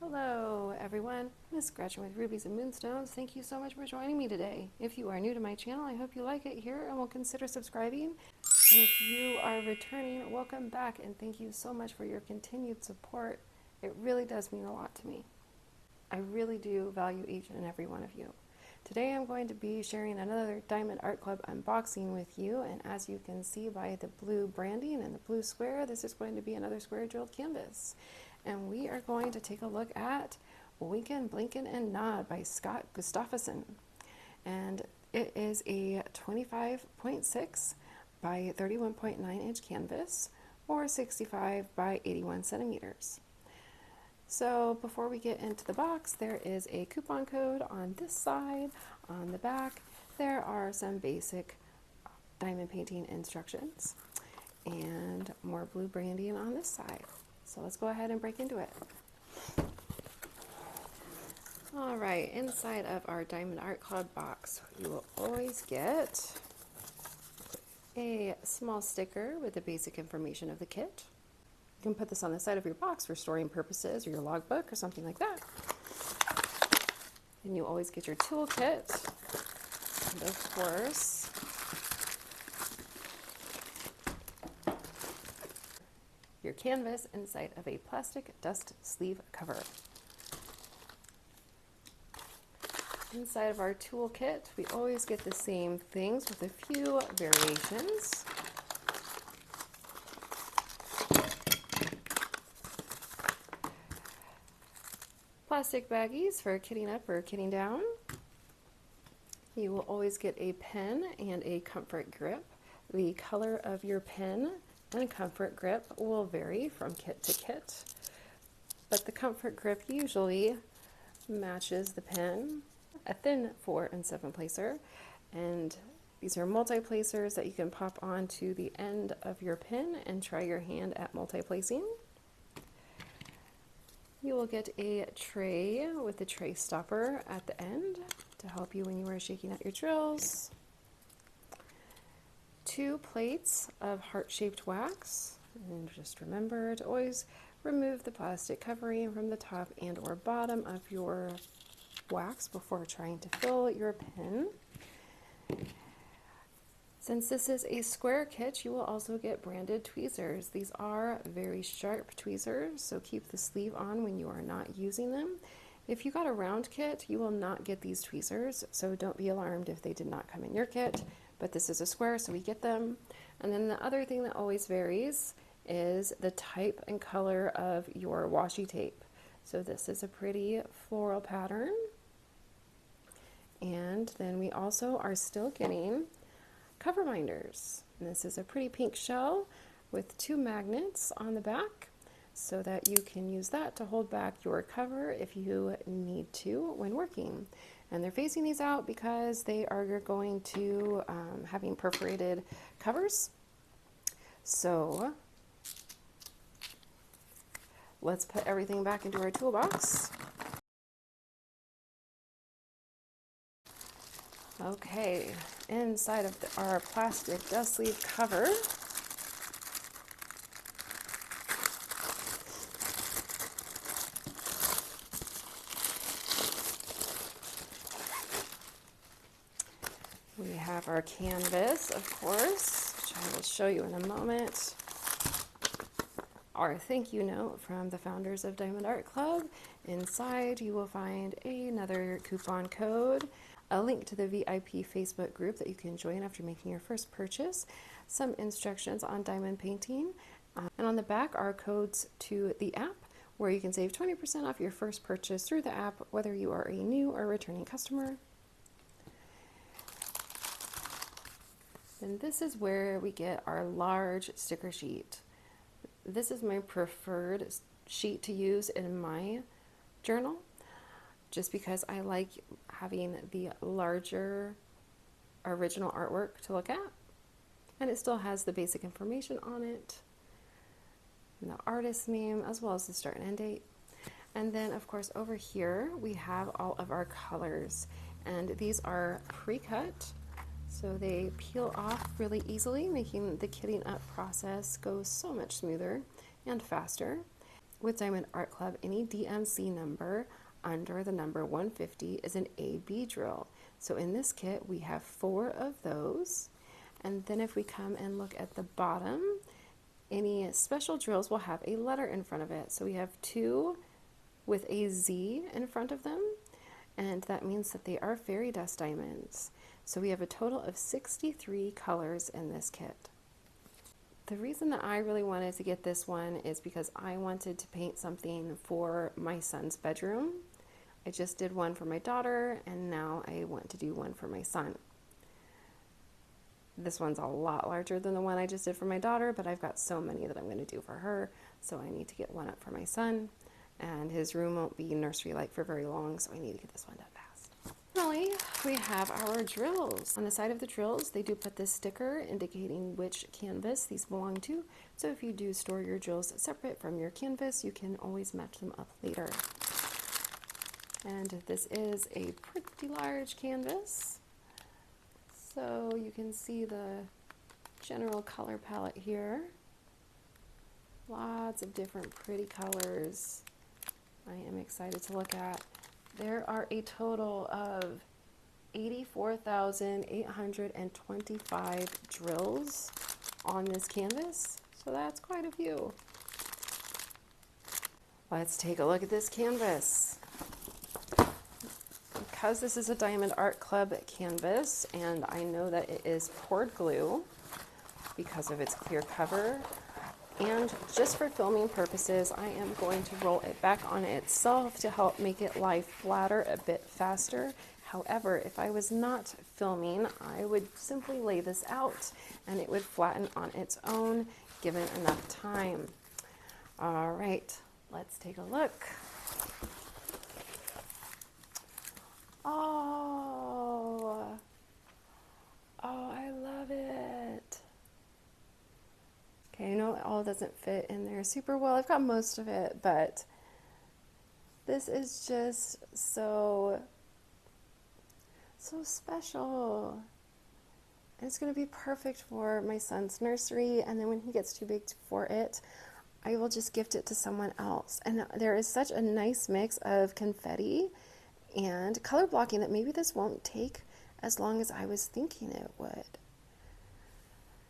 Hello everyone, Miss Gretchen with Rubies and Moonstones. Thank you so much for joining me today. If you are new to my channel, I hope you like it here and will consider subscribing. And if you are returning, welcome back and thank you so much for your continued support. It really does mean a lot to me. I really do value each and every one of you. Today I'm going to be sharing another Diamond Art Club unboxing with you, and as you can see by the blue branding and the blue square, this is going to be another square drilled canvas. And we are going to take a look at Wynken, Blynken, and Nod by Scott Gustafson. And it is a 25.6 by 31.9 inch canvas, or 65 by 81 centimeters. So before we get into the box, there is a coupon code on this side. On the back, there are some basic diamond painting instructions and more blue branding on this side. So let's go ahead and break into it. All right, inside of our Diamond Art Club box, you will always get a small sticker with the basic information of the kit. You can put this on the side of your box for storing purposes or your logbook or something like that. And you always get your toolkit, and of course, your canvas inside of a plastic dust sleeve cover. Inside of our toolkit, we always get the same things with a few variations. Plastic baggies for kitting up or kitting down. You will always get a pen and a comfort grip. The color of your pen and comfort grip will vary from kit to kit, but the comfort grip usually matches the pen. A thin 4 and 7 placer, and these are multi-placers that you can pop onto the end of your pen and try your hand at multi-placing. You will get a tray with a tray stopper at the end to help you when you are shaking out your drills. 2 plates of heart-shaped wax, and just remember to always remove the plastic covering from the top and or bottom of your wax before trying to fill your pen. Since this is a square kit, you will also get branded tweezers. These are very sharp tweezers, so keep the sleeve on when you are not using them. If you got a round kit, you will not get these tweezers, so don't be alarmed if they did not come in your kit, but this is a square, so we get them. And then the other thing that always varies is the type and color of your washi tape. So this is a pretty floral pattern. And then we also are still getting cover binders. And this is a pretty pink shell with 2 magnets on the back so that you can use that to hold back your cover if you need to when working. And they're phasing these out because they are going to having perforated covers. So let's put everything back into our toolbox. Okay, inside of our plastic dust sleeve cover, we have our canvas, of course, which I will show you in a moment. Our thank you note from the founders of Diamond Art Club. Inside you will find another coupon code, a link to the VIP Facebook group that you can join after making your first purchase, some instructions on diamond painting, and on the back are codes to the app where you can save 20% off your first purchase through the app, whether you are a new or returning customer. And this is where we get our large sticker sheet. This is my preferred sheet to use in my journal, just because I like having the larger original artwork to look at, and it still has the basic information on it, and the artist's name, as well as the start and end date. And then of course over here we have all of our colors, and these are pre-cut, So they peel off really easily, making the kitting up process go so much smoother and faster. With Diamond Art Club, any DMC number under the number 150 is an AB drill. So in this kit, we have 4 of those. And then if we come and look at the bottom, any special drills will have a letter in front of it. So we have 2 with a Z in front of them, and that means that they are fairy dust diamonds. So we have a total of 63 colors in this kit. The reason that I really wanted to get this one is because I wanted to paint something for my son's bedroom. I just did one for my daughter, and now I want to do one for my son. This one's a lot larger than the one I just did for my daughter, but I've got so many that I'm going to do for her, so I need to get one up for my son. And his room won't be nursery-like for very long, so I need to get this one done fast. Finally, we have our drills. On the side of the drills, they do put this sticker indicating which canvas these belong to. So if you do store your drills separate from your canvas, you can always match them up later. And this is a pretty large canvas. So you can see the general color palette here. Lots of different pretty colors. I am excited to look at. There are a total of 84,825 drills on this canvas, so that's quite a few. Let's take a look at this canvas. Because this is a Diamond Art Club canvas, and I know that it is poured glue because of its clear cover, and just for filming purposes, I am going to roll it back on itself to help make it lie flatter a bit faster. However, if I was not filming, I would simply lay this out and it would flatten on its own, given enough time. All right, let's take a look. Oh, I love it. Okay, I know it all doesn't fit in there super well. I've got most of it, but this is just so special. And it's going to be perfect for my son's nursery, and then when he gets too big for it, I will just gift it to someone else. And there is such a nice mix of confetti and color blocking that maybe this won't take as long as I was thinking it would.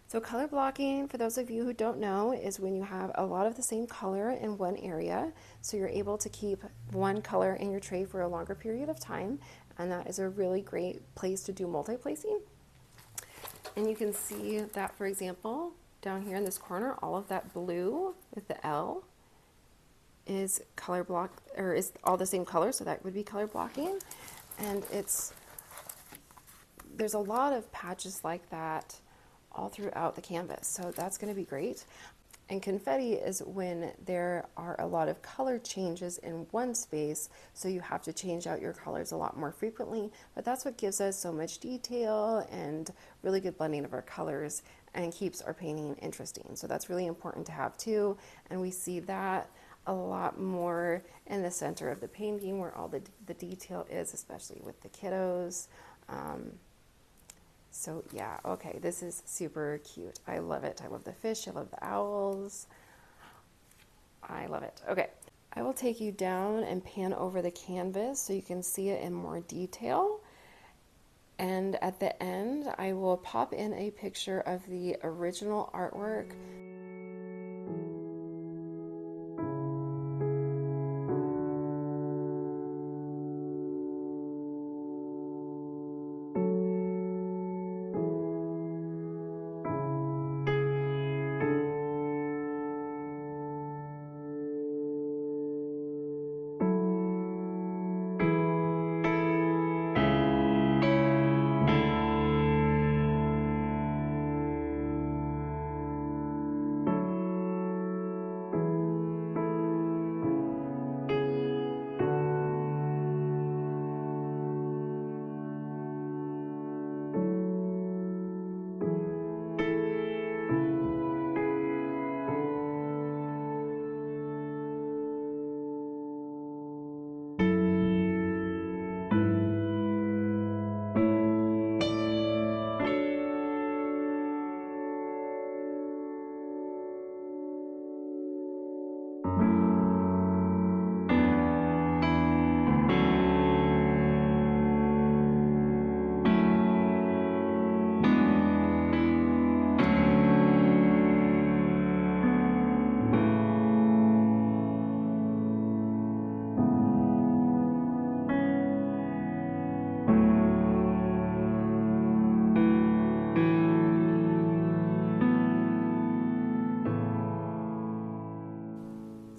So color blocking, for those of you who don't know, is when you have a lot of the same color in one area, so you're able to keep one color in your tray for a longer period of time, and that is a really great place to do multi-placing. And you can see that, for example, down here in this corner, all of that blue with the L is color block, or is all the same color, so that would be color blocking. And there's a lot of patches like that all throughout the canvas, so that's going to be great. And confetti is when there are a lot of color changes in one space, so you have to change out your colors a lot more frequently, but that's what gives us so much detail and really good blending of our colors and keeps our painting interesting. So that's really important to have too, and we see that a lot more in the center of the painting where all the detail is, especially with the kiddos. So yeah, okay, this is super cute. I love it. I love the fish. I love the owls. I love it. Okay, I will take you down and pan over the canvas so you can see it in more detail. And at the end, I will pop in a picture of the original artwork.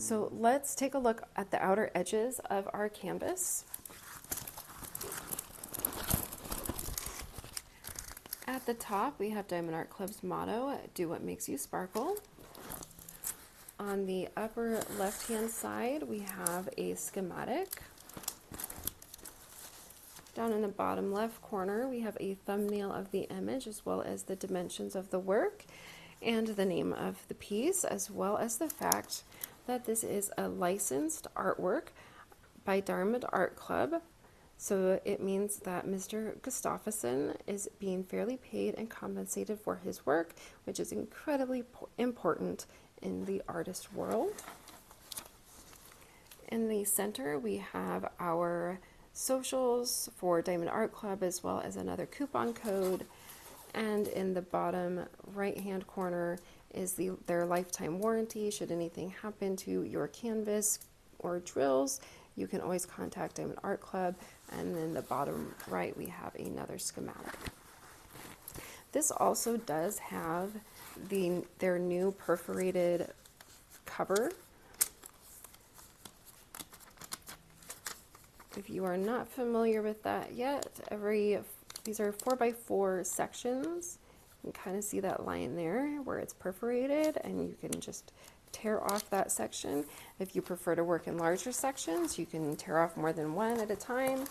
So let's take a look at the outer edges of our canvas. At the top, we have Diamond Art Club's motto, "Do what makes you sparkle." On the upper left-hand side, we have a schematic. Down in the bottom left corner, we have a thumbnail of the image, as well as the dimensions of the work and the name of the piece, as well as the fact that this is a licensed artwork by Diamond Art Club. So it means that Mr. Gustafson is being fairly paid and compensated for his work, which is incredibly important in the artist world. In the center, we have our socials for Diamond Art Club, as well as another coupon code. And in the bottom right-hand corner is their lifetime warranty. Should anything happen to your canvas or drills, you can always contact Diamond Art Club. And then the bottom right, we have another schematic. This also does have their new perforated cover. If you are not familiar with that yet, these are 4x4 sections. You can kind of see that line there where it's perforated, and you can just tear off that section. If you prefer to work in larger sections, you can tear off more than one at a time.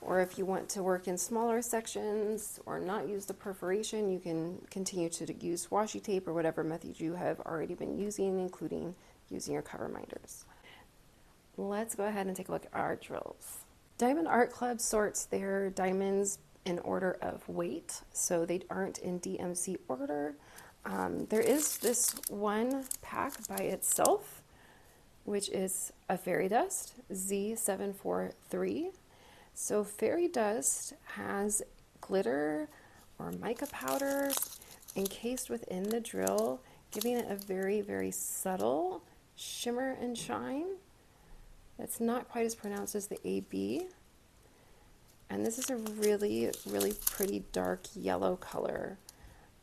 Or if you want to work in smaller sections or not use the perforation, you can continue to use washi tape or whatever method you have already been using, including using your cover minders. Let's go ahead and take a look at our drills. Diamond Art Club sorts their diamonds in order of weight, so they aren't in DMC order. There is this one pack by itself, which is a fairy dust, Z743. So fairy dust has glitter or mica powder encased within the drill, giving it a very, very subtle shimmer and shine. That's not quite as pronounced as the AB. And this is a really, really pretty dark yellow color.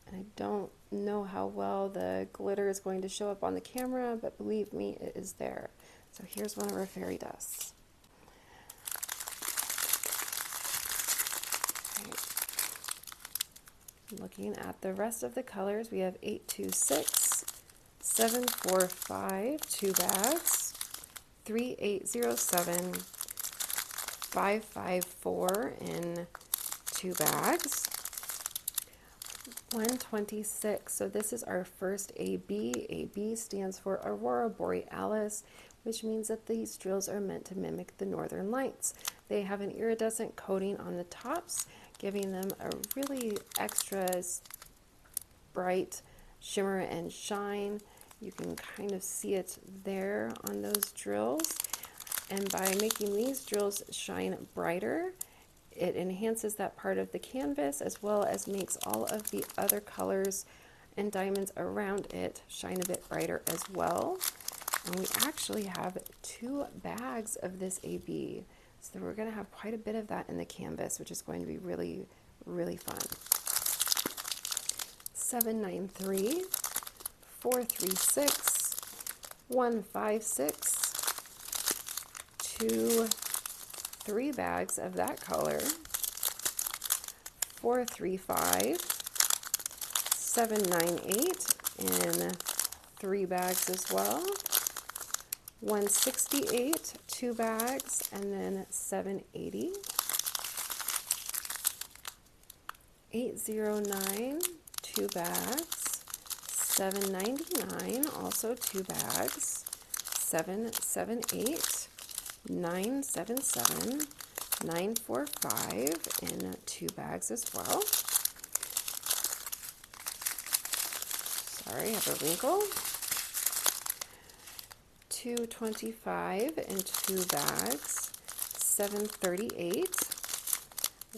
And I don't know how well the glitter is going to show up on the camera, but believe me, it is there. So here's one of our fairy dusts. Looking at the rest of the colors, we have 826, 745, 2 bags, 3807, 554 in 2 bags, 126. So this is our first AB. AB stands for Aurora Borealis, which means that these drills are meant to mimic the northern lights. They have an iridescent coating on the tops, giving them a really extra bright shimmer and shine. You can kind of see it there on those drills. And by making these drills shine brighter, it enhances that part of the canvas, as well as makes all of the other colors and diamonds around it shine a bit brighter as well. And we actually have 2 bags of this AB. So we're going to have quite a bit of that in the canvas, which is going to be really, really fun. 793, 436, 156, 3 bags of that color, 435, 798 in 3 bags as well, 168, 2 bags, and then 780, 809, 2 bags, 799, also 2 bags, 778, 977, 945 in 2 bags as well. Sorry, I have a wrinkle. 225 in 2 bags, 738,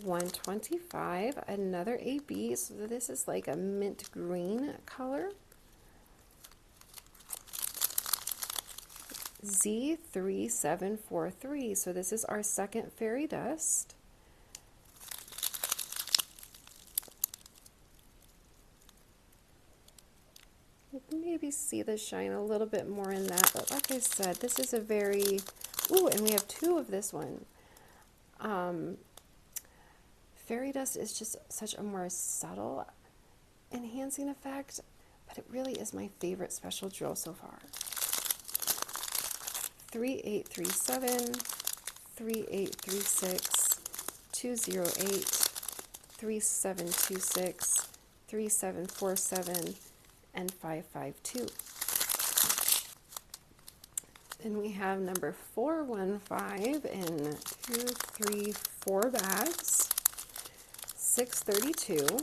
125, another AB, so this is like a mint green color. Z3743, so this is our second fairy dust. You can maybe see the shine a little bit more in that, but like I said, this is a very, ooh, and we have two of this one. Fairy dust is just such a more subtle enhancing effect, but it really is my favorite special drill so far. 3837, 3836, 208, 3726, 3747, and 552. Then we have number 415 in 234 bags, 632,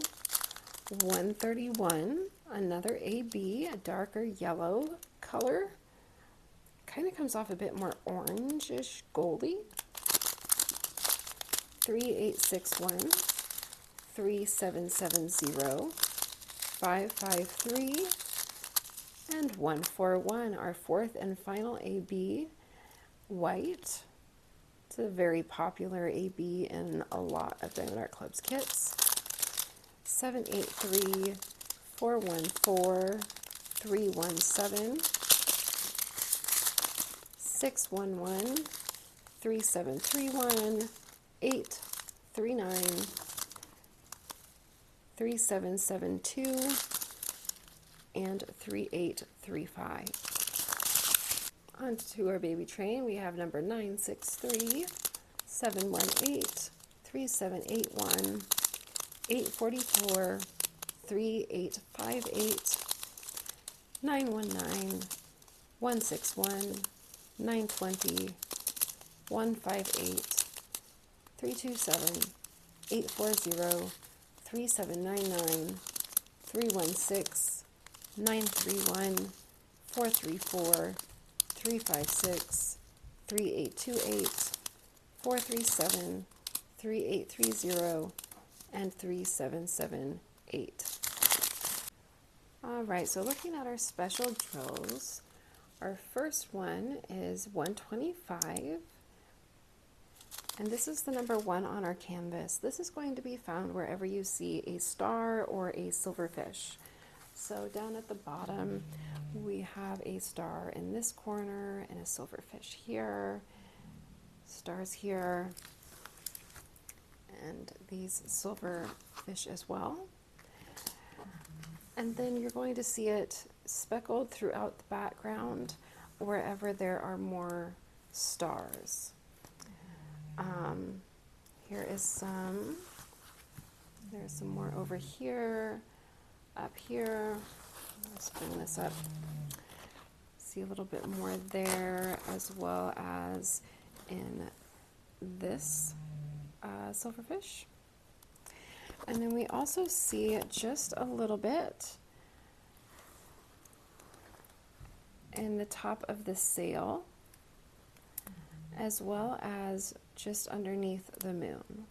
131, another AB, a darker yellow color. Kind of comes off a bit more orangish goldy. 3861, 3770, 553, and 141, our fourth and final AB, white. It's a very popular AB in a lot of Diamond Art Club's kits. 783, 414, 317, 611, 3731, 839, 3772, and 3835. On to our baby train, we have number 963, 718, 3781, 844, 3858, 919, 161, 920, 158, 327, 840, 3799, 316, 931, 434, 356, 3828, 437, 3830, and 3778. All right, so looking at our special drills, our first one is 125, and this is the number 1 on our canvas. This is going to be found wherever you see a star or a silverfish. So down at the bottom, we have a star in this corner and a silverfish here, stars here, and these silverfish as well. And then you're going to see it speckled throughout the background wherever there are more stars. Here is some, there's some more over here, up here. Let's bring this up. See a little bit more there, as well as in this silverfish. And then we also see just a little bit in the top of the sail, as well as just underneath the moon.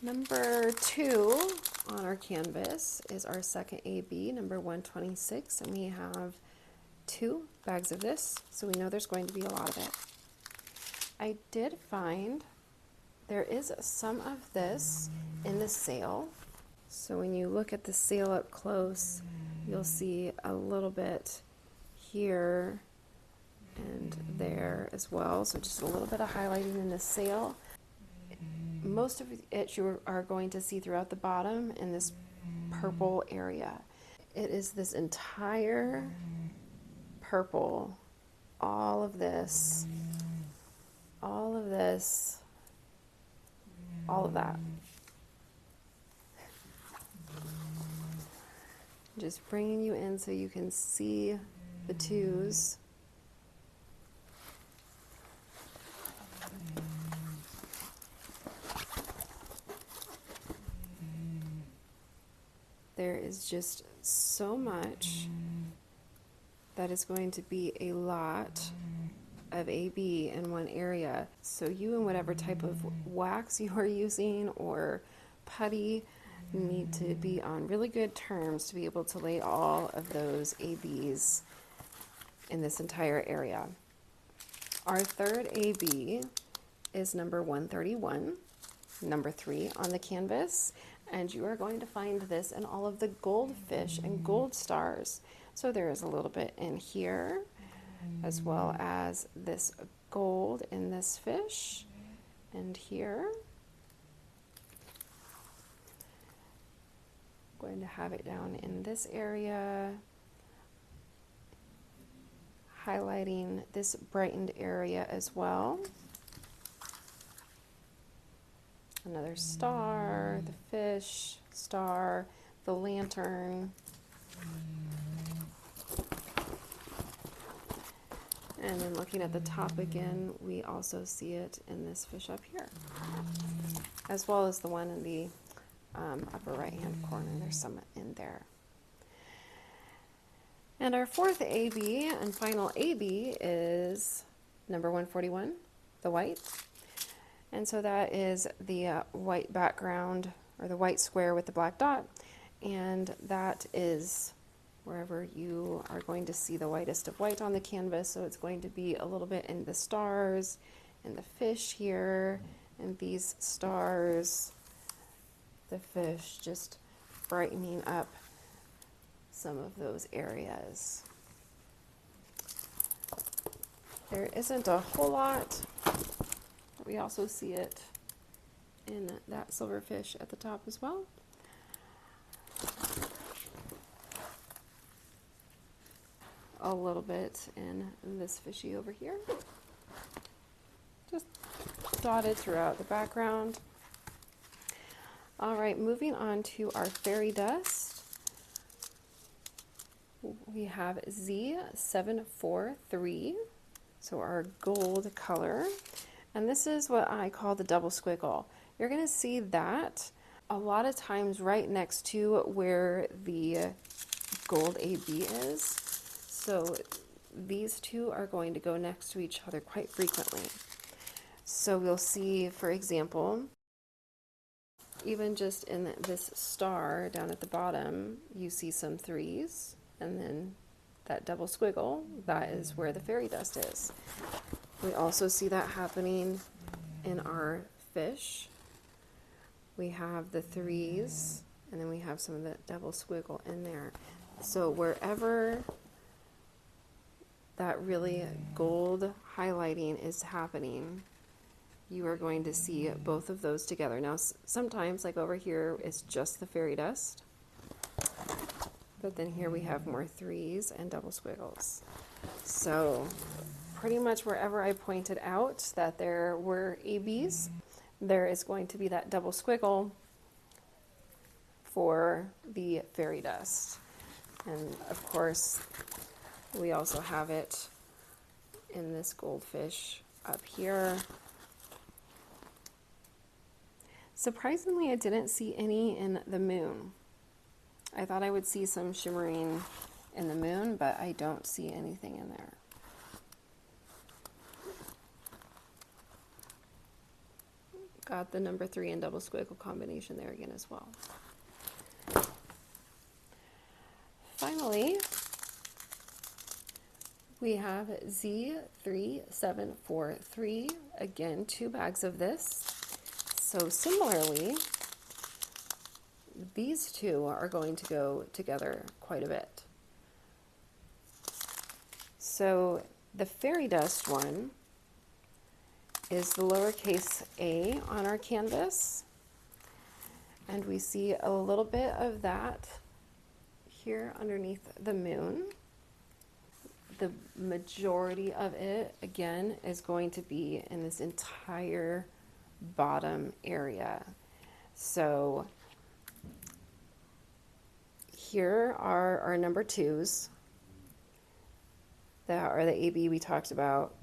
Number 2 on our canvas is our second AB, number 126, and we have 2 bags of this, so we know there's going to be a lot of it. I did find there is some of this in the sail, so when you look at the sail up close, you'll see a little bit here and there as well, so just a little bit of highlighting in the sail. Most of it you are going to see throughout the bottom in this purple area. It is this entire purple, all of this, all of this, all of that. Just bringing you in so you can see the twos. There is just so much that is going to be a lot of AB in one area. So you and whatever type of wax you are using or putty need to be on really good terms to be able to lay all of those ABs in this entire area. Our third AB is number 131, number 3 on the canvas, And you are going to find this in all of the goldfish and gold stars. So there is a little bit in here, as well as this gold in this fish, and here. I'm going to have it down in this area, highlighting this brightened area as well. Another star, the fish, star, the lantern. And then looking at the top again, we also see it in this fish up here, as well as the one in the upper right-hand corner. There's some in there. And our fourth AB and final AB is number 141, the white. And so that is the white background, or the white square with the black dot, and that is wherever you are going to see the whitest of white on the canvas. So it's going to be a little bit in the stars, and the fish here, and these stars, the fish, just brightening up some of those areas. There isn't a whole lot. We also see it in that silverfish at the top as well. A little bit in this fishy over here. Just dotted throughout the background. All right, moving on to our fairy dust. We have Z743, so our gold color. And this is what I call the double squiggle. You're going to see that a lot of times right next to where the gold AB is. So these two are going to go next to each other quite frequently. So we'll see, for example, even just in this star down at the bottom, you see some threes, and then that double squiggle, that is where the fairy dust is. We also see that happening in our fish. We have the threes, and then we have some of the double squiggle in there. So wherever that really gold highlighting is happening, you are going to see both of those together. Now, sometimes, like over here, it's just the fairy dust. But then here we have more threes and double squiggles. So pretty much wherever I pointed out that there were ABs, there is going to be that double squiggle for the fairy dust. And of course, we also have it in this goldfish up here. Surprisingly, I didn't see any in the moon. I thought I would see some shimmering in the moon, but I don't see anything in there. Got the number 3 and double squiggle combination there again as well. Finally, we have Z3743, again 2 bags of this. So similarly, these two are going to go together quite a bit. So the fairy dust one is the lowercase a on our canvas, and we see a little bit of that here underneath the moon. The majority of it, again, is going to be in this entire bottom area. So here are our number 2s that are the AB we talked about,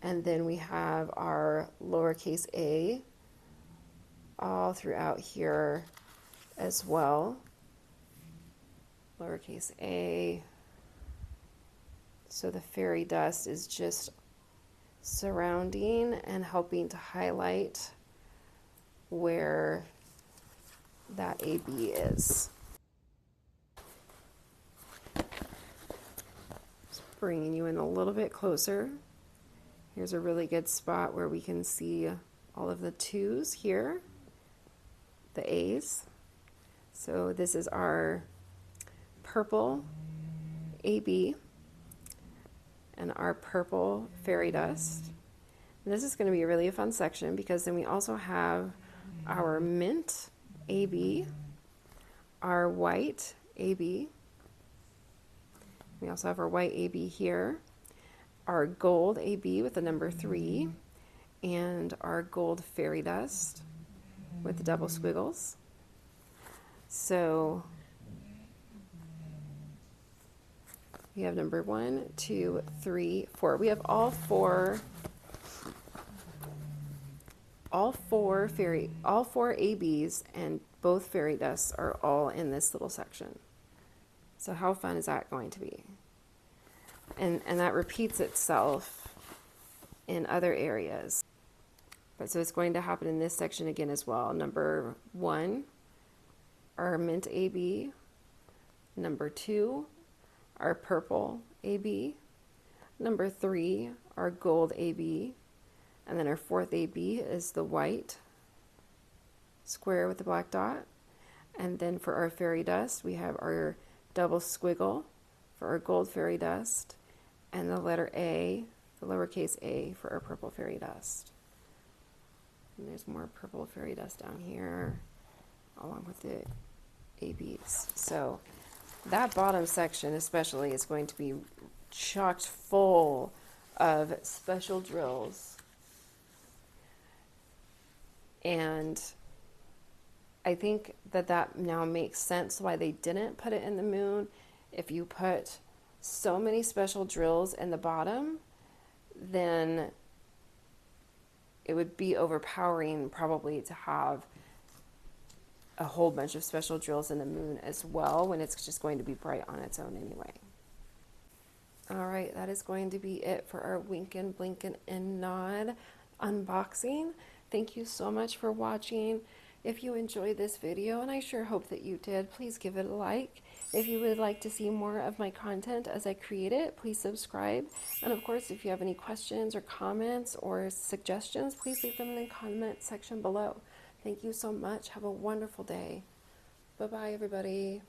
and then we have our lowercase a all throughout here as well. Lowercase a. So the fairy dust is just surrounding and helping to highlight where that AB is. Just bringing you in a little bit closer. Here's a really good spot where we can see all of the 2s here, the A's, So this is our purple AB and our purple fairy dust. And this is going to be really a fun section because then we also have our mint AB, our white AB. We also have our white AB here, our gold AB with the number 3, and our gold fairy dust with the double squiggles. So we have number 1, 2, 3, 4. We have all four ABs and both fairy dusts are all in this little section. So how fun is that going to be? And that repeats itself in other areas. But so it's going to happen in this section again as well. Number 1, our mint AB. Number 2, our purple AB. Number 3, our gold AB. And then our 4th AB is the white square with the black dot. And then for our fairy dust, we have our double squiggle for our gold fairy dust, and the letter A, the lowercase a, for our purple fairy dust. And there's more purple fairy dust down here, along with the ABs. So that bottom section especially is going to be chocked full of special drills. And I think that now makes sense why they didn't put it in the moon. If you put so many special drills in the bottom, then it would be overpowering probably to have a whole bunch of special drills in the moon as well, when it's just going to be bright on its own anyway. All right, that is going to be it for our Wynken, Blynken, and Nod unboxing. Thank you so much for watching. If you enjoyed this video, and I sure hope that you did, please give it a like. If you would like to see more of my content as I create it, please subscribe. And of course, if you have any questions or comments or suggestions, please leave them in the comment section below. Thank you so much. Have a wonderful day. Bye-bye, everybody.